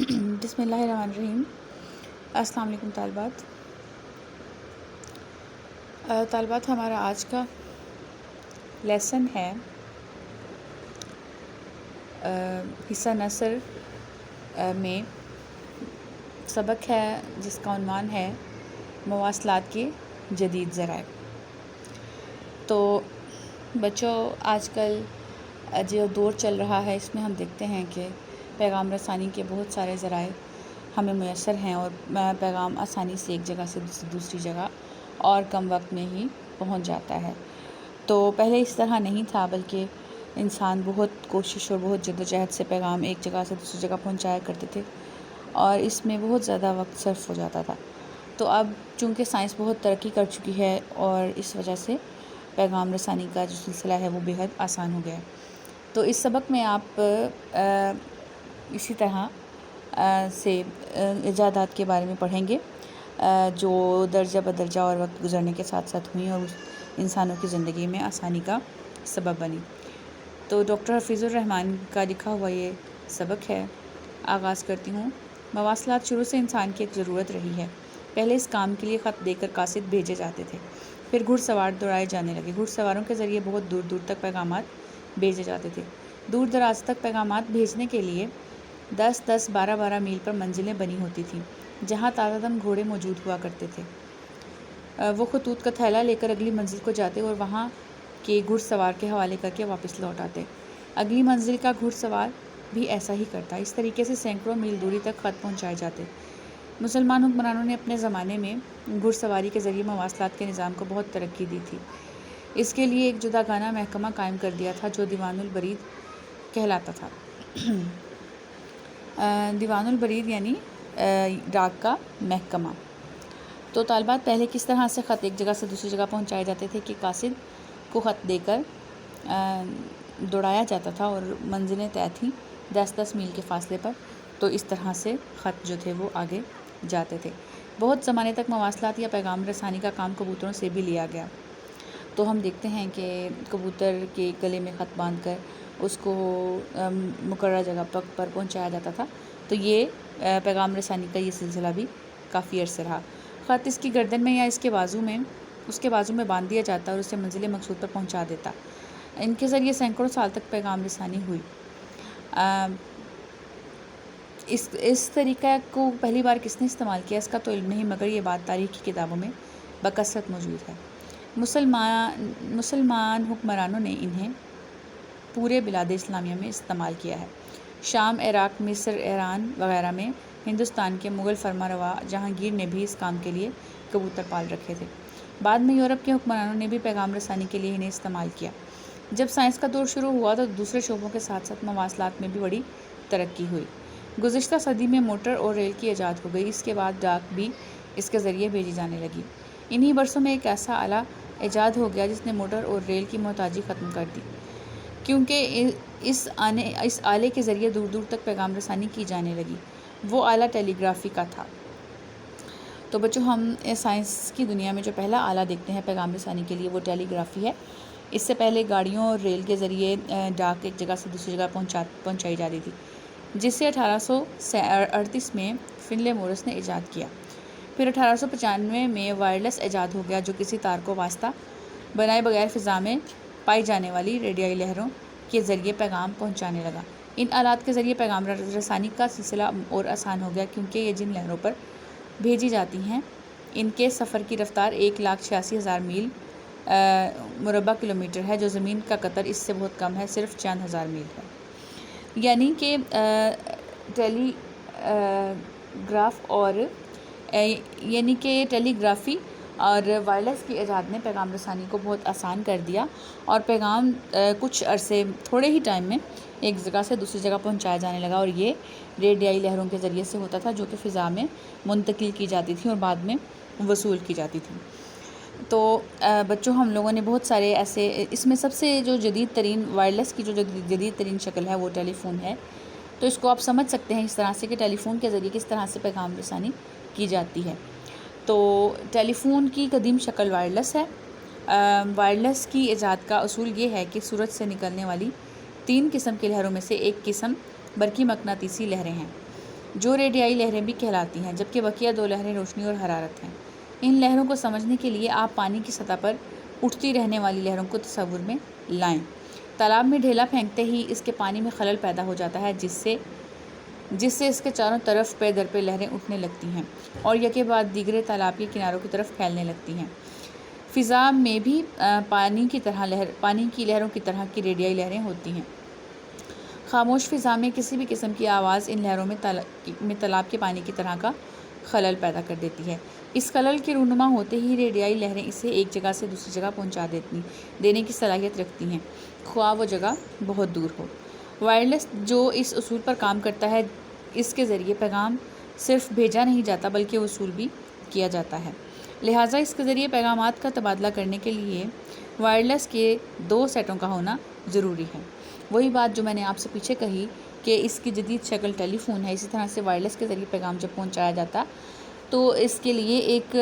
بسم اللہ الرحمن الرحیم۔ السلام علیکم طالبات، ہمارا آج کا لیسن ہے حصہ نثر میں سبق ہے جس کا عنوان ہے مواصلات کے جدید ذرائع۔ تو بچوں، آج کل جو دور چل رہا ہے اس میں ہم دیکھتے ہیں کہ پیغام رسانی کے بہت سارے ذرائع ہمیں میسر ہیں اور پیغام آسانی سے ایک جگہ سے دوسری جگہ اور کم وقت میں ہی پہنچ جاتا ہے۔ تو پہلے اس طرح نہیں تھا، بلکہ انسان بہت کوشش اور بہت جدوجہد سے پیغام ایک جگہ سے دوسری جگہ پہنچایا کرتے تھے اور اس میں بہت زیادہ وقت صرف ہو جاتا تھا۔ تو اب چونکہ سائنس بہت ترقی کر چکی ہے اور اس وجہ سے پیغام رسانی کا جو سلسلہ ہے وہ بےحد آسان ہو گیا ہے۔ تو اس سبق میں آپ اسی طرح سے ایجادات کے بارے میں پڑھیں گے جو درجہ بدرجہ اور وقت گزرنے کے ساتھ ساتھ ہوئیں اور انسانوں کی زندگی میں آسانی کا سبب بنی۔ تو ڈاکٹر حفیظ الرحمن کا لکھا ہوا یہ سبق ہے۔ آغاز کرتی ہوں۔ مواصلات شروع سے انسان کی ایک ضرورت رہی ہے۔ پہلے اس کام کے لیے خط دے کر قاصد بھیجے جاتے تھے، پھر گھڑ سوار دوڑائے جانے لگے۔ گھڑ سواروں کے ذریعے بہت دور دور تک پیغامات بھیجے جاتے تھے۔ دور دراز تک پیغامات بھیجنے کے لیے 10-10، 12-12 میل پر منزلیں بنی ہوتی تھیں جہاں تازہ دم گھوڑے موجود ہوا کرتے تھے۔ وہ خطوط کا تھیلا لے کر اگلی منزل کو جاتے اور وہاں کے گھڑ سوار کے حوالے کر کے واپس لوٹ آتے۔ اگلی منزل کا گھڑ سوار بھی ایسا ہی کرتا۔ اس طریقے سے سینکڑوں میل دوری تک خط پہنچائے جاتے۔ مسلمان حکمرانوں نے اپنے زمانے میں گھڑ سواری کے ذریعے مواصلات کے نظام کو بہت ترقی دی تھی۔ اس کے لیے ایک جداگانہ محکمہ قائم کر دیا تھا جو دیوان البرید کہلاتا تھا۔ دیوان البرید یعنی ڈاک کا محکمہ۔ تو طالبات، پہلے کس طرح سے خط ایک جگہ سے دوسری جگہ پہنچائے جاتے تھے کہ قاصد کو خط دے کر دوڑایا جاتا تھا اور منزلیں طے تھیں 10-10 میل کے فاصلے پر، تو اس طرح سے خط جو تھے وہ آگے جاتے تھے۔ بہت زمانے تک مواصلات یا پیغام رسانی کا کام کبوتروں سے بھی لیا گیا۔ تو ہم دیکھتے ہیں کہ کبوتر کے گلے میں خط باندھ کر اس کو مقررہ جگہ پر پہنچایا جاتا تھا۔ تو یہ پیغام رسانی کا یہ سلسلہ بھی کافی عرصے رہا۔ خط اس کی گردن میں یا اس کے بازو میں باندھ دیا جاتا اور اسے منزل مقصود پر پہنچا دیتا۔ ان کے ذریعے سینکڑوں سال تک پیغام رسانی ہوئی۔ اس طریقہ کو پہلی بار کس نے استعمال کیا اس کا تو علم نہیں، مگر یہ بات تاریخ کی کتابوں میں بکثرت موجود ہے۔ مسلمان حکمرانوں نے انہیں پورے بلاد اسلامیہ میں استعمال کیا ہے۔ شام، عراق، مصر، ایران وغیرہ میں ہندوستان کے مغل فرمانروا جہانگیر نے بھی اس کام کے لیے کبوتر پال رکھے تھے۔ بعد میں یورپ کے حکمرانوں نے بھی پیغام رسانی کے لیے انہیں استعمال کیا۔ جب سائنس کا دور شروع ہوا تو دوسرے شعبوں کے ساتھ ساتھ مواصلات میں بھی بڑی ترقی ہوئی۔ گزشتہ صدی میں موٹر اور ریل کی ایجاد ہو گئی۔ اس کے بعد ڈاک بھی اس کے ذریعے بھیجی جانے لگی۔ انہی برسوں میں ایک ایسا آلہ ایجاد ہو گیا جس نے موٹر اور ریل کی محتاجی ختم کر دی، کیونکہ اس آلے کے ذریعے دور دور تک پیغام رسانی کی جانے لگی۔ وہ آلہ ٹیلی گرافی کا تھا۔ تو بچوں، ہم سائنس کی دنیا میں جو پہلا آلہ دیکھتے ہیں پیغام رسانی کے لیے وہ ٹیلی گرافی ہے۔ اس سے پہلے گاڑیوں اور ریل کے ذریعے ڈاک ایک جگہ سے دوسری جگہ پہنچائی جاتی تھی، جسے 1838 میں فنلے مورس نے ایجاد کیا۔ پھر 1895 میں وائرلیس ایجاد ہو گیا جو کسی تار کو واسطہ بنائے بغیر فضا میں پائی جانے والی ریڈیائی لہروں کے ذریعے پیغام پہنچانے لگا۔ ان آلات کے ذریعے پیغام رسانی کا سلسلہ اور آسان ہو گیا، کیونکہ یہ جن لہروں پر بھیجی جاتی ہیں ان کے سفر کی رفتار 1,86,000 میل مربع کلومیٹر ہے، جو زمین کا قطر اس سے بہت کم ہے، صرف چند ہزار میل ہے۔ یعنی کہ ٹیلی گرافی اور وائرلیس کی ایجاد نے پیغام رسانی کو بہت آسان کر دیا اور پیغام کچھ عرصے تھوڑے ہی ٹائم میں ایک جگہ سے دوسری جگہ پہنچایا جانے لگا، اور یہ ریڈیائی لہروں کے ذریعے سے ہوتا تھا جو کہ فضا میں منتقل کی جاتی تھی اور بعد میں وصول کی جاتی تھی۔ تو بچوں، ہم لوگوں نے بہت سارے ایسے، اس میں سب سے جو جدید ترین وائرلیس کی جو جدید ترین شکل ہے وہ ٹیلی فون ہے۔ تو اس کو آپ سمجھ سکتے ہیں اس طرح سے کہ ٹیلی فون کے ذریعے کس طرح سے پیغام رسانی کی جاتی ہے۔ تو ٹیلی فون کی قدیم شکل وائرلیس ہے۔ وائرلیس کی ایجاد کا اصول یہ ہے کہ سورج سے نکلنے والی 3 قسم کی لہروں میں سے ایک قسم برقی مقناطیسی لہریں ہیں۔ جو ریڈیائی لہریں بھی کہلاتی ہیں، جبکہ بقیہ 2 لہریں روشنی اور حرارت ہیں۔ ان لہروں کو سمجھنے کے لیے آپ پانی کی سطح پر اٹھتی رہنے والی لہروں کو تصور میں لائیں۔ تالاب میں ڈھیلا پھینکتے ہی اس کے پانی میں خلل پیدا ہو جاتا ہے، جس سے اس کے چاروں طرف پے در پے لہریں اٹھنے لگتی ہیں اور یکے بعد دیگرے تالاب کے کناروں کی طرف پھیلنے لگتی ہیں۔ فضا میں بھی پانی کی لہروں کی طرح کی ریڈیائی لہریں ہوتی ہیں۔ خاموش فضا میں کسی بھی قسم کی آواز ان لہروں میں تالاب کے پانی کی طرح کا خلل پیدا کر دیتی ہے۔ اس خلل کے رونما ہوتے ہی ریڈیائی لہریں اسے ایک جگہ سے دوسری جگہ پہنچا دینے کی صلاحیت رکھتی ہیں، خواہ وہ جگہ بہت دور ہو۔ وائرلیس جو اس اصول پر کام کرتا ہے، اس کے ذریعے پیغام صرف بھیجا نہیں جاتا بلکہ وصول بھی کیا جاتا ہے۔ لہٰذا اس کے ذریعے پیغامات کا تبادلہ کرنے کے لیے وائرلیس کے 2 سیٹوں کا ہونا ضروری ہے۔ وہی بات جو میں نے آپ سے پیچھے کہی کہ اس کی جدید شکل ٹیلی فون ہے، اسی طرح سے وائرلیس کے ذریعے پیغام جب پہنچایا جاتا تو اس کے لیے ایک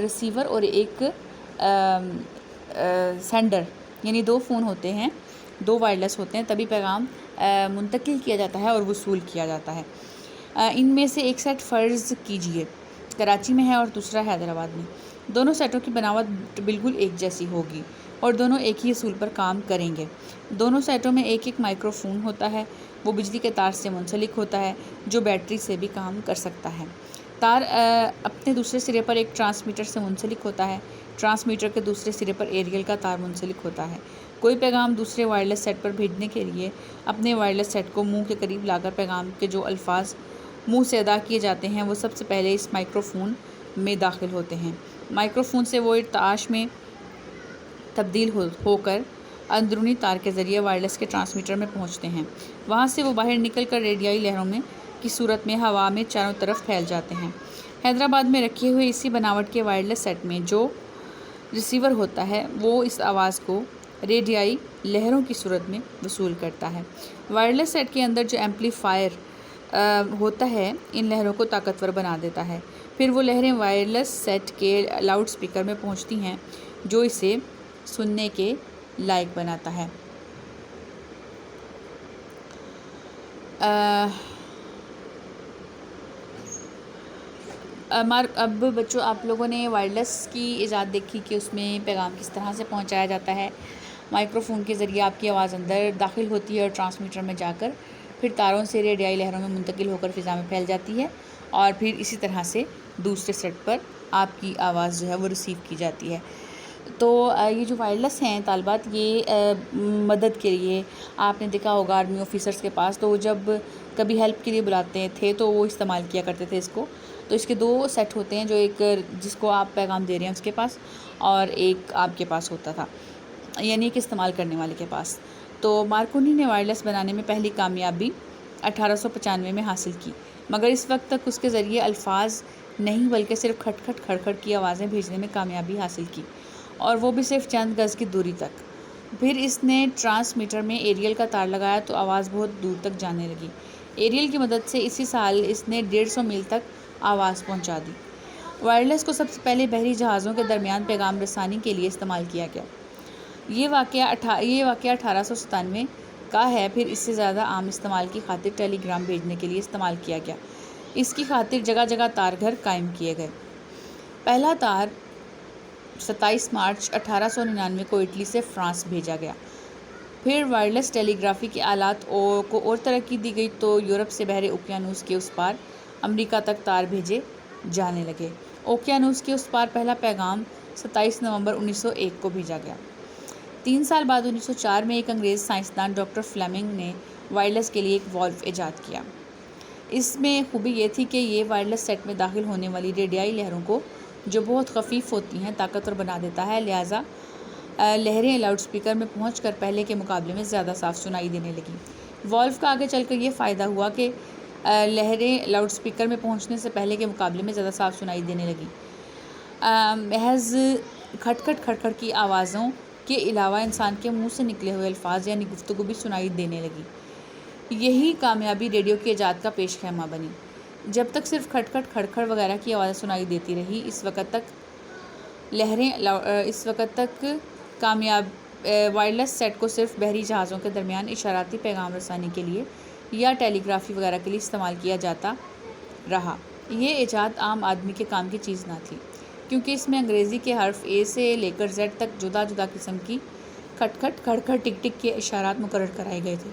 ریسیور اور ایک سینڈر، یعنی 2 فون ہوتے ہیں، 2 وائرلیس ہوتے ہیں، تبھی پیغام منتقل کیا جاتا ہے اور وصول کیا جاتا ہے۔ ان میں سے ایک سیٹ فرض کیجئے کراچی میں ہے اور دوسرا حیدرآباد میں۔ دونوں سیٹوں کی بناوٹ بالکل ایک جیسی ہوگی اور دونوں ایک ہی اصول پر کام کریں گے۔ دونوں سیٹوں میں ایک مائکرو فون ہوتا ہے، وہ بجلی کے تار سے منسلک ہوتا ہے جو بیٹری سے بھی کام کر سکتا ہے۔ تار اپنے دوسرے سرے پر ایک ٹرانسمیٹر سے منسلک ہوتا ہے، ٹرانسمیٹر کے دوسرے سرے پر ایریل کا تار منسلک ہوتا ہے۔ کوئی پیغام دوسرے وائرلیس سیٹ پر بھیجنے کے لیے اپنے وائرلیس سیٹ کو منہ کے قریب لا کر پیغام کے جو الفاظ منہ سے ادا کیے جاتے ہیں وہ سب سے پہلے اس مائکرو فون میں داخل ہوتے ہیں۔ مائکرو فون سے وہ ارتعاش میں تبدیل ہو کر اندرونی تار کے ذریعے وائرلیس کے ٹرانسمیٹر میں پہنچتے ہیں۔ وہاں سے وہ باہر نکل کر ریڈیائی لہروں کی صورت میں ہوا میں چاروں طرف پھیل جاتے ہیں۔ حیدرآباد میں رکھے ہوئے اسی بناوٹ کے وائرلیس سیٹ میں جو ریسیور ہوتا ہے وہ اس آواز کو ریڈیائی لہروں کی صورت میں وصول کرتا ہے۔ وائرلیس سیٹ کے اندر جو ایمپلیفائر ہوتا ہے ان لہروں کو طاقتور بنا دیتا ہے، پھر وہ لہریں وائرلیس سیٹ کے لاؤڈ سپیکر میں پہنچتی ہیں جو اسے سننے کے لائق بناتا ہے۔ اب بچوں، آپ لوگوں نے وائرلیس کی ایجاد دیکھی کہ اس میں پیغام کس طرح سے پہنچایا جاتا ہے۔ مائکرو فون کے ذریعے آپ کی آواز اندر داخل ہوتی ہے اور ٹرانسمیٹر میں جا کر پھر تاروں سے ریڈیائی لہروں میں منتقل ہو کر فضا میں پھیل جاتی ہے اور پھر اسی طرح سے دوسرے سیٹ پر آپ کی آواز جو ہے وہ ریسیو کی جاتی ہے۔ تو یہ جو وائرلیس ہیں طالبات، یہ مدد کے لیے آپ نے دیکھا ہوگا آرمی آفیسرز کے پاس، تو جب کبھی ہیلپ کے لیے بلاتے تھے تو وہ استعمال کیا کرتے تھے اس کو۔ تو اس کے 2 سیٹ ہوتے ہیں، جو ایک جس کو آپ پیغام دے رہے ہیں اس کے پاس اور ایک آپ کے پاس ہوتا تھا، یعنی کہ استعمال کرنے والے کے پاس۔ تو مارکونی نے وائرلیس بنانے میں پہلی کامیابی 1895 میں حاصل کی، مگر اس وقت تک اس کے ذریعے الفاظ نہیں بلکہ صرف کھٹ کھٹ کھڑ کھڑ کی آوازیں بھیجنے میں کامیابی حاصل کی، اور وہ بھی صرف چند گز کی دوری تک۔ پھر اس نے ٹرانسمیٹر میں ایریل کا تار لگایا تو آواز بہت دور تک جانے لگی۔ ایریل کی مدد سے اسی سال اس نے 150 میل تک آواز پہنچا دی۔ وائرلیس کو سب سے پہلے بحری جہازوں کے درمیان پیغام رسانی کے لیے استعمال کیا گیا۔ یہ واقعہ 1897 کا ہے۔ پھر اس سے زیادہ عام استعمال کی خاطر ٹیلی گرام بھیجنے کے لیے استعمال کیا گیا۔ اس کی خاطر جگہ جگہ تار گھر قائم کیے گئے۔ پہلا تار 27 مارچ 1899 کو اٹلی سے فرانس بھیجا گیا۔ پھر وائرلیس ٹیلی گرافی کے آلات کو اور ترقی دی گئی تو یورپ سے بحر اوقیانوس کے اس پار امریکہ تک تار بھیجے جانے لگے۔ اوقیانوس کے اس پار پہلا پیغام 27 نومبر 1901 کو بھیجا گیا۔ 3 سال بعد 1904 میں ایک انگریز سائنسدان ڈاکٹر فلیمنگ نے وائرلیس کے لیے ایک والو ایجاد کیا۔ اس میں خوبی یہ تھی کہ یہ وائرلیس سیٹ میں داخل ہونے والی ریڈیائی لہروں کو، جو بہت خفیف ہوتی ہیں، طاقتور بنا دیتا ہے، لہٰذا لہریں لاؤڈ سپیکر میں پہنچ کر پہلے کے مقابلے میں زیادہ صاف سنائی دینے لگیں۔ والو کا آگے چل کر یہ فائدہ ہوا کہ لہریں لاؤڈ سپیکر میں پہنچنے سے پہلے کے مقابلے میں زیادہ صاف سنائی دینے لگیں۔ محض کھٹ کھٹ کھڑ کھڑ کی آوازوں کے علاوہ انسان کے منہ سے نکلے ہوئے الفاظ یعنی گفتگو بھی سنائی دینے لگی۔ یہی کامیابی ریڈیو کی ایجاد کا پیش خیمہ بنی۔ جب تک صرف کھٹ کھٹ کھڑ کھڑ وغیرہ کی آوازیں سنائی دیتی رہی، اس وقت تک کامیاب وائرلیس سیٹ کو صرف بحری جہازوں کے درمیان اشاراتی پیغام رسانی کے لیے یا ٹیلی گرافی وغیرہ کے لیے استعمال کیا جاتا رہا۔ یہ ایجاد عام آدمی کے کام کی چیز نہ تھی، کیونکہ اس میں انگریزی کے حرف اے سے لے کر زیڈ تک جدا جدا قسم کی کھٹ کھٹ کھڑ کھڑ ٹک ٹک کے اشارات مقرر کرائے گئے تھے،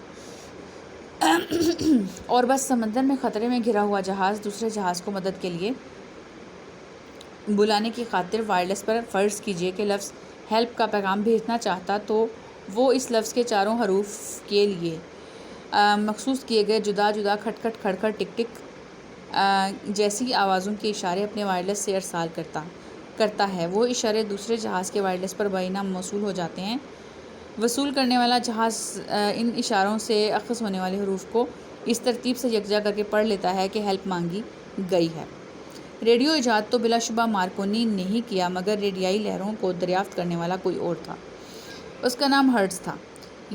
اور بس سمندر میں خطرے میں گھرا ہوا جہاز دوسرے جہاز کو مدد کے لیے بلانے کی خاطر وائرلیس پر فرض کیجئے کہ لفظ ہیلپ کا پیغام بھیجنا چاہتا تو وہ اس لفظ کے چاروں حروف کے لیے مخصوص کیے گئے جدا جدا کھٹ کھٹ کھڑ کھڑ ٹک ٹک جیسی آوازوں کے اشارے اپنے وائرلیس سے ارسال کرتا ہے۔ وہ اشارے دوسرے جہاز کے وائرلیس پر بینہ موصول ہو جاتے ہیں۔ وصول کرنے والا جہاز ان اشاروں سے اخذ ہونے والے حروف کو اس ترتیب سے یکجا کر کے پڑھ لیتا ہے کہ ہیلپ مانگی گئی ہے۔ ریڈیو ایجاد تو بلا شبہ مارکونی نے ہی کیا، مگر ریڈیائی لہروں کو دریافت کرنے والا کوئی اور تھا۔ اس کا نام ہرٹز تھا۔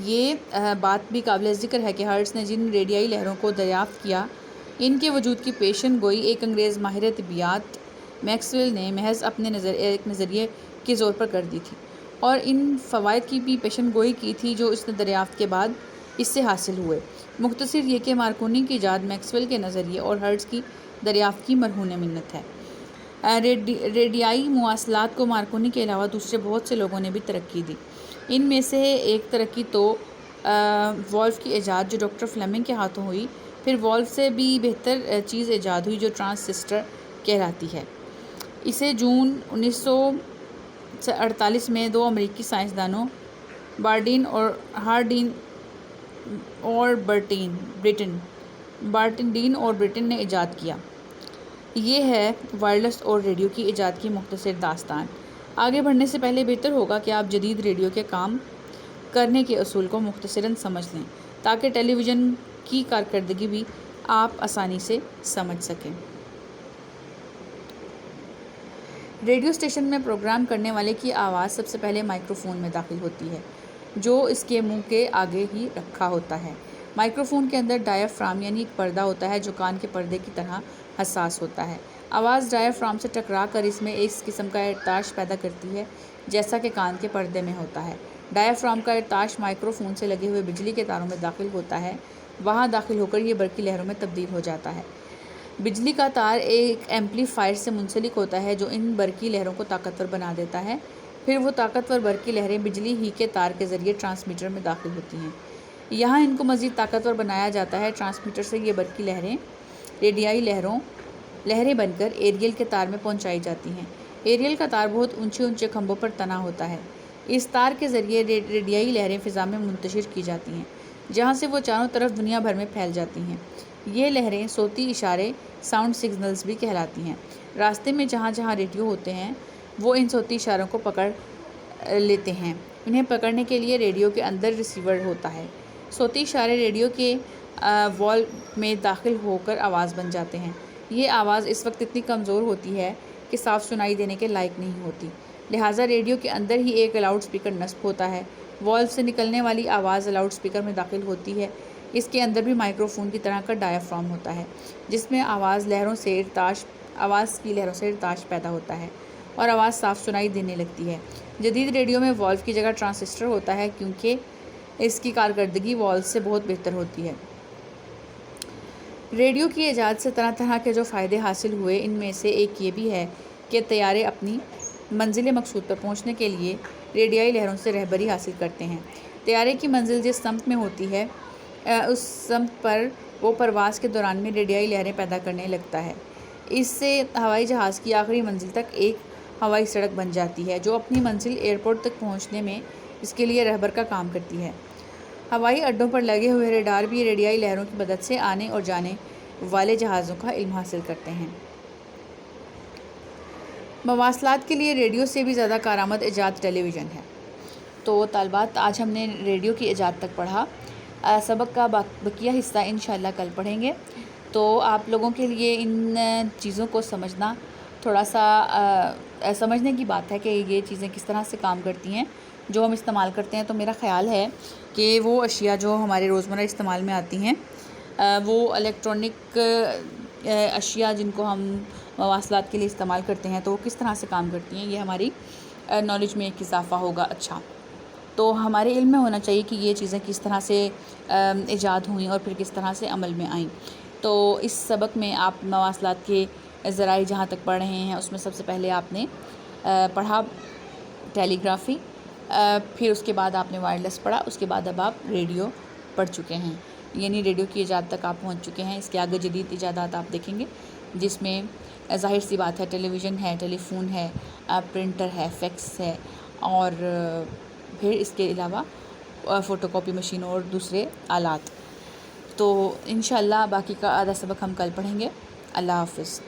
یہ بات بھی قابل ذکر ہے کہ ہرٹز نے جن ریڈیائی لہروں کو دریافت کیا، ان کے وجود کی پیشن گوئی ایک انگریز ماہر طبیعیات میکسویل نے محض اپنے ایک نظریے کے زور پر کر دی تھی، اور ان فوائد کی بھی پیشن گوئی کی تھی جو اس نے دریافت کے بعد اس سے حاصل ہوئے۔ مختصر یہ کہ مارکونی کی ایجاد میکسویل کے نظریے اور ہرٹز کی دریافت کی مرہون منت ہے۔ ریڈیائی مواصلات کو مارکونی کے علاوہ دوسرے بہت سے لوگوں نے بھی ترقی دی۔ ان میں سے ایک ترقی تو والو کی ایجاد جو ڈاکٹر فلیمنگ کے ہاتھوں ہوئی، پھر والو سے بھی بہتر چیز ایجاد ہوئی جو ٹرانسسٹر کہلاتی ہے۔ اسے جون 1948 میں دو امریکی سائنسدانوں بارٹین اور برٹن نے ایجاد کیا۔ یہ ہے وائرلیس اور ریڈیو کی ایجاد کی مختصر داستان۔ آگے بڑھنے سے پہلے بہتر ہوگا کہ آپ جدید ریڈیو کے کام کرنے کے اصول کو مختصراً سمجھ لیں، تاکہ ٹیلی ویژن کی کارکردگی بھی آپ آسانی سے سمجھ سکیں۔ ریڈیو اسٹیشن میں پروگرام کرنے والے کی آواز سب سے پہلے مائکروفون میں داخل ہوتی ہے، جو اس کے منہ کے آگے ہی رکھا ہوتا ہے۔ مائکروفون کے اندر ڈایافرام یعنی ایک پردہ ہوتا ہے جو کان کے پردے کی طرح حساس ہوتا ہے۔ آواز ڈایافرام سے ٹکرا کر اس میں اس قسم کا ارتعاش پیدا کرتی ہے جیسا کہ کان کے پردے میں ہوتا ہے۔ ڈایافرام کا ارتعاش مائکروفون سے لگے ہوئے بجلی کے تاروں میں داخل ہوتا ہے، وہاں داخل ہو کر یہ برقی لہروں میں تبدیل ہو جاتا ہے۔ بجلی کا تار ایک ایمپلی فائر سے منسلک ہوتا ہے جو ان برقی لہروں کو طاقتور بنا دیتا ہے، پھر وہ طاقتور برقی لہریں بجلی ہی کے تار کے ذریعے ٹرانسمیٹر میں داخل ہوتی ہیں۔ یہاں ان کو مزید طاقتور بنایا جاتا ہے۔ ٹرانسمیٹر سے یہ برقی لہریں ریڈیائی لہریں بن کر ایریل کے تار میں پہنچائی جاتی ہیں۔ ایریل کا تار بہت اونچے اونچے کھمبوں پر تنا ہوتا ہے۔ اس تار کے ذریعے ریڈیائی لہریں فضا میں منتشر کی جاتی ہیں، جہاں سے وہ چاروں طرف دنیا بھر میں پھیل جاتی ہیں۔ یہ لہریں صوتی اشارے ساؤنڈ سگنلز بھی کہلاتی ہیں۔ راستے میں جہاں جہاں ریڈیو ہوتے ہیں وہ ان صوتی اشاروں کو پکڑ لیتے ہیں۔ انہیں پکڑنے کے لیے ریڈیو کے اندر ریسیور ہوتا ہے۔ صوتی اشارے ریڈیو کے والو میں داخل ہو کر آواز بن جاتے ہیں۔ یہ آواز اس وقت اتنی کمزور ہوتی ہے کہ صاف سنائی دینے کے لائق نہیں ہوتی، لہٰذا ریڈیو کے اندر ہی ایک لاؤڈ اسپیکر نصب ہوتا ہے۔ والو سے نکلنے والی آواز لاؤڈ اسپیکر میں داخل ہوتی ہے۔ اس کے اندر بھی مائکروفون کی طرح کا ڈایافرام ہوتا ہے، جس میں آواز کی لہروں سے ارتعاش پیدا ہوتا ہے اور آواز صاف سنائی دینے لگتی ہے۔ جدید ریڈیو میں والو کی جگہ ٹرانسسٹر ہوتا ہے، کیونکہ اس کی کارکردگی والو سے بہت بہتر ہوتی ہے۔ ریڈیو کی ایجاد سے طرح طرح کے جو فائدے حاصل ہوئے، ان میں سے ایک یہ بھی ہے کہ طیارے اپنی منزل مقصود پر پہنچنے کے لیے ریڈیائی لہروں سے رہبری حاصل کرتے ہیں۔ طیارے کی منزل جس سمت میں ہوتی ہے، اس سمت پر وہ پرواز کے دوران میں ریڈیائی لہریں پیدا کرنے لگتا ہے۔ اس سے ہوائی جہاز کی آخری منزل تک ایک ہوائی سڑک بن جاتی ہے، جو اپنی منزل ایئرپورٹ تک پہنچنے میں اس کے لیے رہبر کا کام کرتی ہے۔ ہوائی اڈوں پر لگے ہوئے ریڈار بھی ریڈیائی لہروں کی مدد سے آنے اور جانے والے جہازوں کا علم حاصل کرتے ہیں۔ مواصلات کے لیے ریڈیو سے بھی زیادہ کارآمد ایجاد ٹیلی ویژن ہے۔ تو طالبات، آج ہم نے ریڈیو کی ایجاد تک پڑھا۔ سبق کا بقیہ حصہ انشاءاللہ کل پڑھیں گے۔ تو آپ لوگوں کے لیے ان چیزوں کو سمجھنا تھوڑا سا سمجھنے کی بات ہے کہ یہ چیزیں کس طرح سے کام کرتی ہیں جو ہم استعمال کرتے ہیں۔ تو میرا خیال ہے کہ وہ اشیاء جو ہمارے روزمرہ استعمال میں آتی ہیں، وہ الیکٹرانک اشیاء جن کو ہم مواصلات کے لیے استعمال کرتے ہیں، تو وہ کس طرح سے کام کرتی ہیں، یہ ہماری نالج میں ایک اضافہ ہوگا۔ اچھا، تو ہمارے علم میں ہونا چاہیے کہ یہ چیزیں کس طرح سے ایجاد ہوئیں اور پھر کس طرح سے عمل میں آئیں۔ تو اس سبق میں آپ مواصلات کے ذرائع جہاں تک پڑھ رہے ہیں اس میں سب سے پہلے آپ نے پڑھا ٹیلی گرافی، پھر اس کے بعد آپ نے وائرلیس پڑھا، اس کے بعد اب آپ ریڈیو پڑھ چکے ہیں، یعنی ریڈیو کی ایجاد تک آپ پہنچ چکے ہیں۔ اس کے آگے جدید ایجادات آپ دیکھیں گے جس میں ظاہر سی بات ہے ٹیلی ویژن ہے، ٹیلی فون ہے، پرنٹر ہے، فیکس ہے، اور پھر اس کے علاوہ فوٹو کاپی مشین اور دوسرے آلات۔ تو انشاءاللہ باقی کا آدھا سبق ہم کل پڑھیں گے۔ اللہ حافظ۔